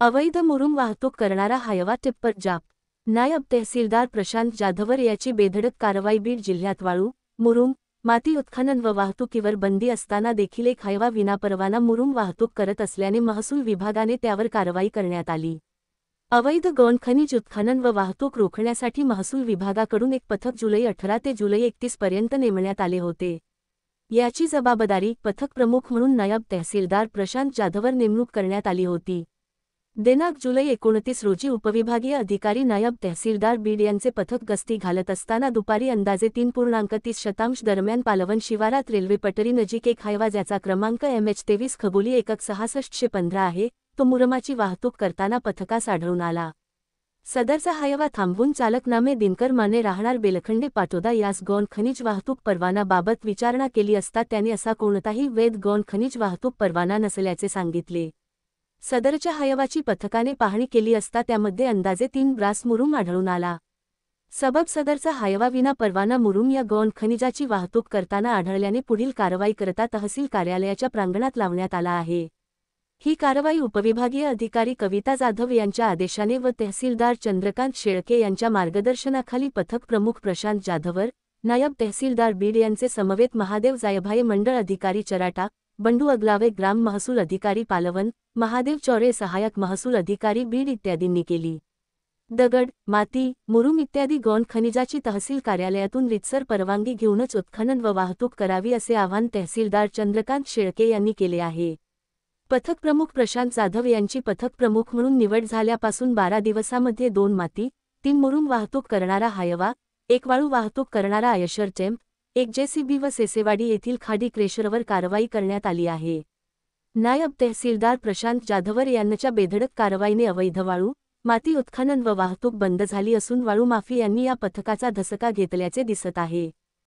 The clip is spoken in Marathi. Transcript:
अवैध मुरुम वाहतूक करणारा हायवा टिप्पर जाप। नायब तहसीलदार प्रशांत जाधवर याची बेधडक कारवाई। बीड जिल्ह्यात वाळू, मुरुम, माती उत्खनन व वाहतुकीवर बंदी असताना देखील एक हायवा विनापरवाना मुरुम वाहतूक करत असल्याने महसूल विभागाने त्यावर कारवाई करण्यात आली। अवैध गौण खनिज उत्खनन व वाहतूक रोखण्यासाठी महसूल विभागाकडून एक पथक जुलै 18 ते जुलै 31 पर्यंत नेमण्यात आले होते। याची जबाबदारी पथक प्रमुख म्हणून नायब तहसीलदार प्रशांत जाधवर नेमणूक करण्यात आली होती। दिनांक जुलै 29 रोजी उपविभागीय अधिकारी नायब तहसीलदार बीड यांचे पथक गस्ती घालत असताना दुपारी अंदाजे 3.30 दरम्यान पालवन शिवारात रेल्वे पटरी नजीक एक हायवा ज्याचा क्रमांक MH23 खबुली एकक 6615 आहे, तो मुरमाची वाहतूक करताना पथकास आढळून आला। सदरचा हायवा थांबवून चालकनामे दिनकर माने राहणार बेलखंडे पाटोदा यास गौण खनिज वाहतूक परवानाबाबत विचारणा केली असता त्याने असा कोणताही वैध गौण खनिज वाहतूक परवाना नसल्याचे सांगितले। सदरच्या हायवाची पथकाने पाहणी केली असता त्यामध्ये अंदाजे 3 ब्रास मुरुम आढळून आला। सबब सदरचा हायवा विना परवाना मुरुम या गौण खनिजाची वाहतूक करताना आढळल्याने पुढील कारवाई करता तहसील कार्यालयाच्या प्रांगणात लावण्यात आला आहे। ही कारवाई उपविभागीय अधिकारी कविता जाधव यांच्या आदेशाने व तहसीलदार चंद्रकांत शेळके यांच्या मार्गदर्शनाखाली पथक प्रमुख प्रशांत जाधवर, नायब तहसीलदार बीड यांचे समवेत महादेव जायभाये मंडळ अधिकारी चराटा, बंडू अगलावे ग्राम महसूल अधिकारी पालवन, महादेव चौरे सहायक महसूल अधिकारी बीड इत्यादींनी केली। दगड, माती, मुरुम इत्यादी गौण खनिजाची तहसील कार्यालयातून रीतसर परवानगी घेऊनच उत्खनन व वाहतूक करावी असे आवाहन तहसीलदार चंद्रकांत शेळके यांनी केले आहे। पथक प्रमुख प्रशांत जाधव यांची पथक प्रमुख म्हणून निवड झाल्यापासून 12 दिवसांमध्ये 2 माती, 3 मुरुम वाहतूक करणारा हायवा, 1 वाळू वाहतूक करणारा आयशर टेम्प, 1 JCB व सेसेवाडी येथील खाडी क्रेशरवर कारवाई करण्यात आली आहे। नायब तहसीलदार प्रशांत जाधवर यांच्या बेधडक कारवाईने अवैध वाळू, माती उत्खनन व वाहतूक बंद झाली असून वाळू माफियांनी या पथकाचा धसका घेतल्याचे दिसत आहे।